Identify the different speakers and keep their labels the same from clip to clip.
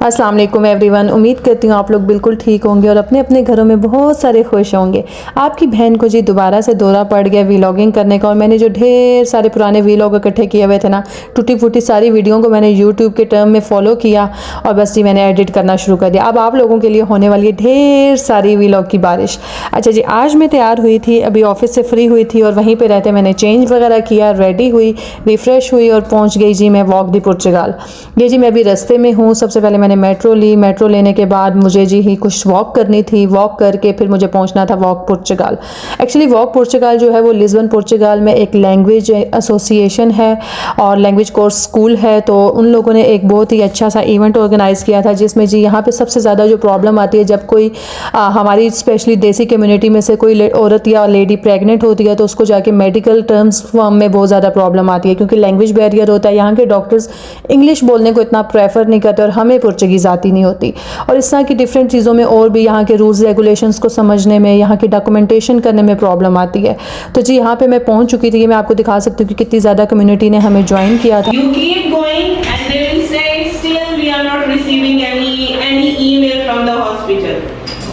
Speaker 1: अस्सलाम वालेकुम एवरीवन। उम्मीद करती हूँ आप लोग बिल्कुल ठीक होंगे और अपने अपने घरों में बहुत सारे खुश होंगे। आपकी बहन को जी दोबारा से दौरा पड़ गया वीलॉगिंग करने का, और मैंने जो ढेर सारे पुराने वीलॉग इकट्ठे किए हुए थे ना, टूटी फूटी सारी वीडियो को मैंने यूट्यूब के टर्म में फॉलो किया और बस जी मैंने एडिट करना शुरू कर दिया। अब आप लोगों के लिए होने वाली है ढेर सारी वीलॉग की बारिश। अच्छा जी, आज मैं तैयार हुई थी, अभी ऑफिस से फ्री हुई थी और वहीं पर रहते मैंने चेंज वगैरह किया, रेडी हुई, रिफ़्रेश हुई और पहुँच गई जी मैं वॉक दी पुर्तगाल। ये जी मैं अभी रास्ते में हूँ। सबसे पहले मैंने मेट्रो ली, मेट्रो लेने के बाद मुझे जी ही कुछ वॉक करनी थी, वॉक करके फिर मुझे पहुंचना था वॉक पुर्तगाल। एक्चुअली वॉक पुर्तगाल जो है वो लिस्बन पुर्तगाल में एक लैंग्वेज एसोसिएशन है और लैंग्वेज कोर्स स्कूल है, तो उन लोगों ने एक बहुत ही अच्छा सा इवेंट ऑर्गेनाइज़ किया था जिसमें जी यहाँ पे सबसे ज़्यादा जो प्रॉब्लम आती है जब कोई हमारी स्पेशली देसी कम्युनिटी में से कोई औरत या लेडी प्रेग्नेंट होती है तो उसको जाके मेडिकल टर्म्स फॉर्म में बहुत ज़्यादा प्रॉब्लम आती है, क्योंकि लैंग्वेज बैरियर होता है। यहाँ के डॉक्टर्स इंग्लिश बोलने को इतना प्रेफर नहीं करते और हमें पुर्तगीज़ आती नहीं होती, और इस तरह की डिफरेंट चीज़ों में और भी यहाँ के रूल्स रेगुलेशंस को समझने में, यहाँ की डॉक्यूमेंटेशन करने में प्रॉब्लम आती है। तो जी यहाँ पे मैं पहुँच चुकी थी, मैं आपको दिखा सकती हूँ कि कितनी ज़्यादा कम्युनिटी ने हमें ज्वाइन किया था।
Speaker 2: You keep going and they will say still we are not receiving any email from the hospital.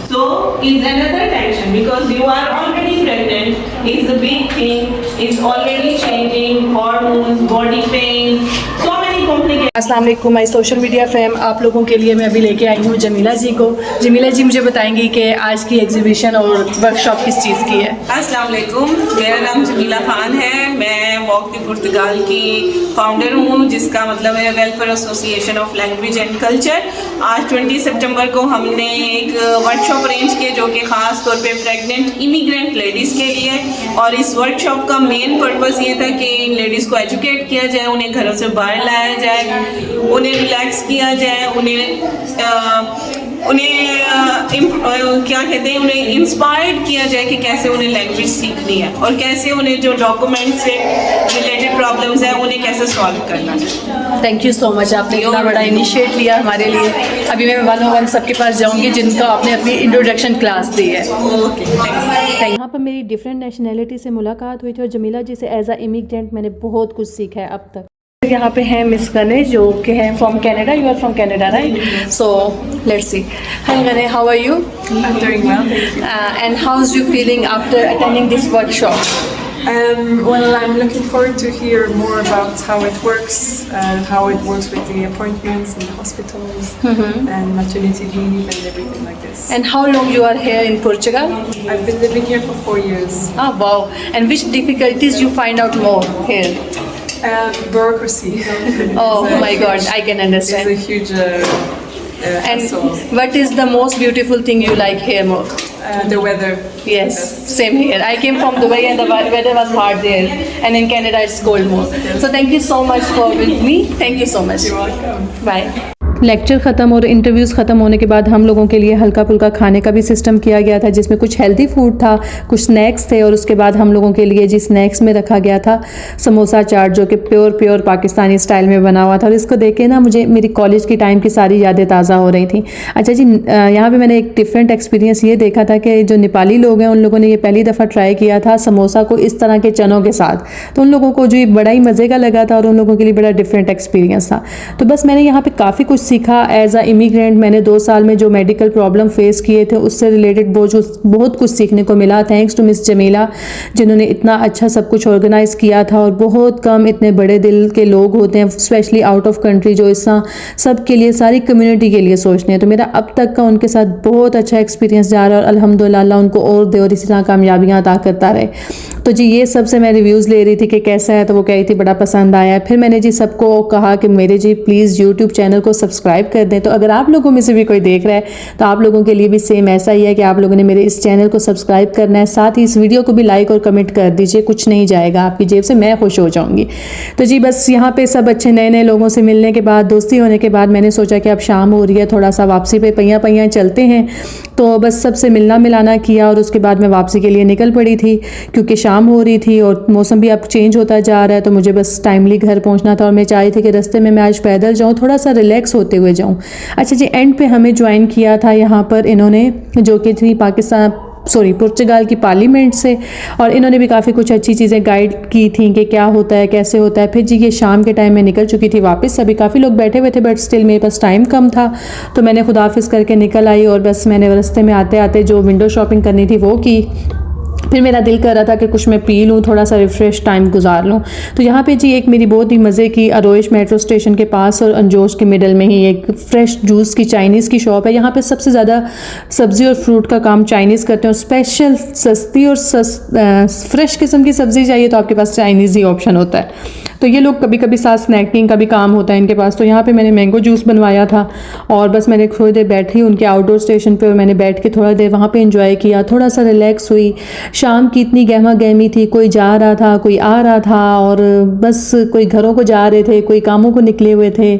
Speaker 2: So is another tension because you are already pregnant. Is a big thing. Is already changing hormones, body pain, so many complications.
Speaker 1: अस्सलाम वालेकुम my social media fam, आप लोगों के लिए मैं अभी लेके आई हूँ जमीला जी को। जमीला जी मुझे बताएंगी कि आज की एग्जीबिशन और वर्कशॉप किस चीज़ की है।
Speaker 2: अस्सलाम वालेकुम, मेरा नाम जमीला खान है। मैं वॉक दी पुर्तगाल की फाउंडर हूँ, जिसका मतलब है welfare association of language and culture. आज 20 सितंबर को हमने एक वर्कशॉप अरेंज किया जो कि ख़ास तौर पे प्रेग्नेंट इमिग्रेंट लेडीज़ के लिए, और इस वर्कशॉप का मेन पर्पस ये था कि इन लेडीज़ को एजुकेट किया जाए, उन्हें घरों से बाहर लाया जाए, उन्हें रिलैक्स किया जाए, क्या कहते हैं, उन्हें इंस्पायर्ड किया जाए कि कैसे उन्हें लैंग्वेज सीखनी है और कैसे उन्हें जो डॉक्यूमेंट से रिलेटेड प्रॉब्लम्स हैं उन्हें कैसे सॉल्व करना है।
Speaker 1: थैंक यू सो मच, आपने इतना बड़ा इनिशिएट लिया हमारे लिए। अभी मैं 101 सबके पास जाऊंगी जिनका आपने अपनी इंट्रोडक्शन क्लास दी है।
Speaker 2: ओके,
Speaker 1: यहाँ पर मेरी डिफरेंट नेशनैलिटी से मुलाकात हुई थी और जमीला जी से एज अ इमिग्रेंट मैंने बहुत कुछ सीखा है अब तक। यहाँ पे हैं मिस गने जो कि हैं from Canada. You are from Canada right? So let's see. Hi गने, how are you?
Speaker 3: I'm doing well, thank you.
Speaker 1: And how is you feeling after attending this workshop?
Speaker 3: Well, I'm looking forward to hear more about how it works with the appointments in the hospitals and maternity leave and everything like this.
Speaker 1: And how long you are here in Portugal?
Speaker 3: I've been living here for 4 years.
Speaker 1: Ah, wow. And which difficulties you find out more here?
Speaker 3: Bureaucracy.
Speaker 1: Oh my God, I can understand.
Speaker 3: It's a huge
Speaker 1: And
Speaker 3: hassle.
Speaker 1: what is the most beautiful thing you like here more?
Speaker 3: The weather.
Speaker 1: Yes, same here. I came from Dubai and the weather was hard there, and in Canada it's cold more. So thank you so much for with me. Thank you so much.
Speaker 3: You're welcome.
Speaker 1: Bye. Lecture ख़त्म और interviews ख़त्म होने के बाद हम लोगों के लिए हल्का फुल्का खाने का भी सिस्टम किया गया था, जिसमें कुछ हेल्दी फूड था, कुछ स्नैक्स थे, और उसके बाद हम लोगों के लिए जी स्नैक्स में रखा गया था समोसा चाट, जो कि प्योर पाकिस्तानी स्टाइल में बना हुआ था। और इसको देख के ना मुझे मेरी कॉलेज की टाइम की सारी यादें ताज़ा हो रही थी। अच्छा जी, यहाँ पर मैंने एक डिफरेंट एक्सपीरियंस ये देखा था कि जो नेपाली लोग हैं उन लोगों ने ये पहली दफ़ा ट्राई किया था समोसा को इस तरह के चनों के साथ, तो उन लोगों को जो बड़ा ही मज़े का लगा था और उन लोगों के लिए बड़ा डिफरेंट एक्सपीरियंस था। तो बस मैंने यहाँ पर काफ़ी कुछ सीखा एज अ इमिग्रेंट। मैंने 2 साल में जो मेडिकल प्रॉब्लम फेस किए थे उससे रिलेटेड बहुत कुछ सीखने को मिला, थैंक्स टू मिस जमीला जिन्होंने इतना अच्छा सब कुछ ऑर्गेनाइज़ किया था। और बहुत कम इतने बड़े दिल के लोग होते हैं स्पेशली आउट ऑफ कंट्री जो इस सब के लिए, सारी कम्युनिटी के लिए सोचते हैं। तो मेरा अब तक का उनके साथ बहुत अच्छा एक्सपीरियंस जा रहा है और अल्हम्दुलिल्लाह अल्लाह उनको और दे और इसी तरह कामयाबियाँ अता करता रहे। तो जी ये सबसे मैं रिव्यूज़ ले रही थी कि कैसा है, तो वो कह रही थी बड़ा पसंद आया है। फिर मैंने जी सबको कहा कि मेरे जी प्लीज़ यूट्यूब चैनल को सब्सक्राइब कर दें। तो अगर आप लोगों में से भी कोई देख रहा है तो आप लोगों के लिए भी सेम ऐसा ही है कि आप लोगों ने मेरे इस चैनल को सब्सक्राइब करना है, साथ ही इस वीडियो को भी लाइक और कमेंट कर दीजिए, कुछ नहीं जाएगा आपकी जेब से, मैं खुश हो जाऊंगी। तो जी बस यहाँ पे सब अच्छे नए लोगों से मिलने के बाद, दोस्ती होने के बाद मैंने सोचा कि अब शाम हो रही है, थोड़ा सा वापसी पे पैया चलते हैं। तो बस सबसे मिलना मिलाना किया और उसके बाद मैं वापसी के लिए निकल पड़ी थी, क्योंकि शाम हो रही थी और मौसम भी अब चेंज होता जा रहा है, तो मुझे बस टाइमली घर पहुंचना था। और मैं चाह रही थी कि रास्ते में मैं आज पैदल जाऊं, थोड़ा सा रिलैक्स होते हुए जाऊं। अच्छा जी, एंड पे हमें ज्वाइन किया था यहाँ पर इन्होंने, जो कि थी पुर्तगाल की पार्लियामेंट से, और इन्होंने भी काफ़ी कुछ अच्छी चीज़ें गाइड की थी कि क्या होता है कैसे होता है। फिर जी ये शाम के टाइम में निकल चुकी थी वापस, अभी काफ़ी लोग बैठे हुए थे बट स्टिल मेरे पास टाइम कम था, तो मैंने खुद हाफिज़ करके निकल आई और बस मैंने रास्ते में आते आते जो विंडो शॉपिंग करनी थी वो की। फिर मेरा दिल कर रहा था कि कुछ मैं पी लूँ, थोड़ा सा रिफ़्रेश टाइम गुजार लूँ। तो यहाँ पे जी एक मेरी बहुत ही मज़े की अरोइश मेट्रो स्टेशन के पास और अंजोश के मिडल में ही एक फ़्रेश जूस की चाइनीज़ की शॉप है। यहाँ पे सबसे ज़्यादा सब्ज़ी और फ्रूट का काम चाइनीज़ करते हैं, और स्पेशल सस्ती और फ्रेश किस्म की सब्ज़ी चाहिए तो आपके पास चाइनीज़ ही ऑप्शन होता है। तो ये लोग कभी कभी साथ स्नैकिंग का भी काम होता है इनके पास। तो यहाँ पे मैंने मैंगो जूस बनवाया था और बस मैंने थोड़ी देर बैठी उनके आउटडोर स्टेशन पे, और मैंने बैठ के थोड़ा देर वहाँ पे एंजॉय किया, थोड़ा सा रिलैक्स हुई। शाम की इतनी गहमा गहमी थी, कोई जा रहा था कोई आ रहा था, और बस कोई घरों को जा रहे थे, कोई कामों को निकले हुए थे,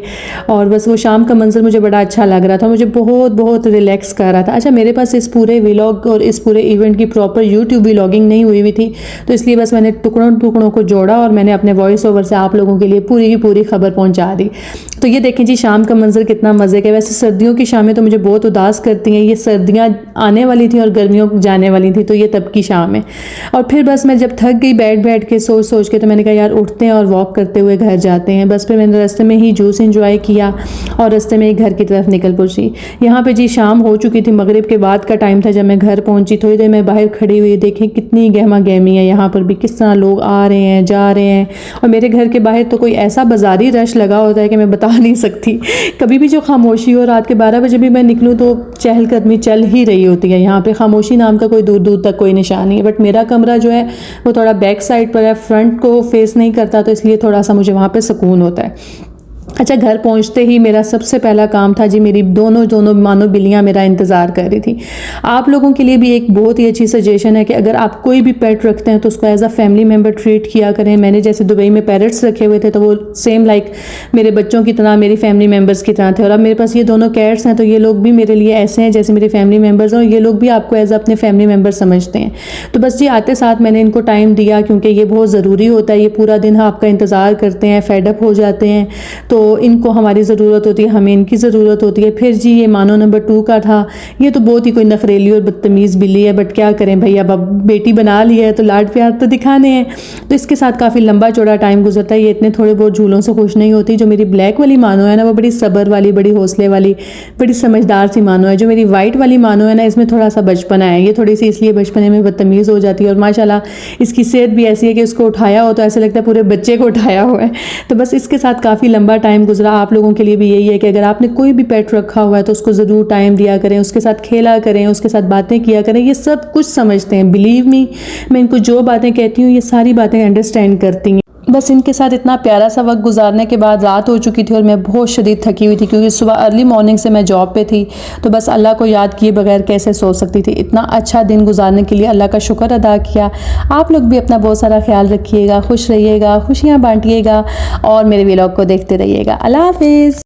Speaker 1: और बस वो शाम का मंजर मुझे बड़ा अच्छा लग रहा था, मुझे बहुत बहुत रिलैक्स कर रहा था। अच्छा, मेरे पास इस पूरे व्लॉग और इस पूरे इवेंट की प्रॉपर यूट्यूब व्लॉगिंग नहीं हुई हुई थी, तो इसलिए बस मैंने टुकड़ों टुकड़ों को जोड़ा और मैंने अपने वॉइस ओवर से आप लोगों के लिए पूरी की पूरी खबर पहुंचा दी। तो ये देखें जी शाम का मंजर कितना मज़े का। वैसे सर्दियों की शामें तो मुझे बहुत उदास करती हैं, ये सर्दियाँ आने वाली थी और गर्मियों जाने वाली थी, तो ये तब की शाम है। और फिर बस मैं जब थक गई बैठ बैठ के सोच सोच के, तो मैंने कहा यार उठते हैं और वॉक करते हुए घर जाते हैं। बस फिर मैंने रास्ते में ही जूस एंजॉय किया और रास्ते में ही घर की तरफ निकल पहुंची। यहाँ पे जी शाम हो चुकी थी, मगरिब के बाद का टाइम था जब मैं घर पहुंची। थोड़ी देर मैं बाहर खड़ी हुई, देखें कितनी गहमा गहमी है यहाँ पर भी, किस तरह लोग आ रहे हैं जा रहे हैं। और मेरे घर के बाहर तो कोई ऐसा बाजारी रश लगा होता है कि मैं बता नहीं सकती। कभी भी जो खामोशी हो, रात के 12 बजे भी मैं निकलूँ तो चहलकदमी चल ही रही होती है। यहाँ पे खामोशी नाम का कोई दूर दूर तक कोई निशान नहीं है। बट मेरा कमरा जो है वो थोड़ा बैक साइड पर है, फ्रंट को फेस नहीं करता, तो इसलिए थोड़ा सा मुझे वहाँ पे सुकून होता है। अच्छा, घर पहुंचते ही मेरा सबसे पहला काम था जी, मेरी दोनों मानो बिल्लियां मेरा इंतज़ार कर रही थी। आप लोगों के लिए भी एक बहुत ही अच्छी सजेशन है कि अगर आप कोई भी पेट रखते हैं तो उसको as a family member treat किया करें। मैंने जैसे दुबई में पैरट्स रखे हुए थे तो वो सेम लाइक मेरे बच्चों की तरह, मेरी फैमिली मेम्बर्स की तरह थे, और अब मेरे पास ये दोनों कैट्स हैं तो ये लोग भी मेरे लिए ऐसे हैं जैसे मेरी फैमिली मेम्बर्स हैं, और ये लोग भी आपको एज अपने फैमिली मेम्बर समझते हैं। तो बस जी आते साथ मैंने इनको टाइम दिया, क्योंकि ये बहुत ज़रूरी होता है। ये पूरा दिन आपका इंतज़ार करते हैं, फेडअप हो जाते हैं, तो इनको हमारी ज़रूरत होती है, हमें इनकी ज़रूरत होती है। फिर जी ये मानो नंबर 2 का था। ये तो बहुत ही कोई नखरेली और बदतमीज़ बिल्ली है, बट क्या करें भाई, अब बेटी बना ली है तो लाड प्यार तो दिखाने हैं। तो इसके साथ काफ़ी लंबा चौड़ा टाइम गुजरता है। ये इतने थोड़े बहुत झूलों से खुश नहीं होती। जो मेरी ब्लैक वाली मानो है ना, वो बड़ी सब्र वाली, बड़ी हौसले वाली, बड़ी समझदार सी मानो है। जो मेरी वाइट वाली मानो है ना, इसमें थोड़ा सा बचपना है, ये थोड़ी सी इसलिए बचपने में बदतमीज़ हो जाती है। और माशाल्लाह इसकी सेहत भी ऐसी है कि उसको उठाया हो तो ऐसे लगता है पूरे बच्चे को उठाया हुआ है। तो बस इसके साथ काफ़ी लंबा टाइम गुजरा। आप लोगों के लिए भी यही है कि अगर आपने कोई भी पेट रखा हुआ है तो उसको ज़रूर टाइम दिया करें, उसके साथ खेला करें, उसके साथ बातें किया करें। ये सब कुछ समझते हैं, बिलीव मी, मैं इनको जो बातें कहती हूँ ये सारी बातें अंडरस्टैंड करती हैं। बस इनके साथ इतना प्यारा सा वक्त गुजारने के बाद रात हो चुकी थी और मैं बहुत शदीद थकी हुई थी, क्योंकि सुबह अर्ली मॉर्निंग से मैं जॉब पे थी। तो बस अल्लाह को याद किए बगैर कैसे सो सकती थी। इतना अच्छा दिन गुजारने के लिए अल्लाह का शुक्र अदा किया। आप लोग भी अपना बहुत सारा ख्याल रखिएगा, खुश रहिएगा, खुशियाँ बांटिएगा और मेरे व्लॉग को देखते रहिएगा। अल्लाह हाफिज़।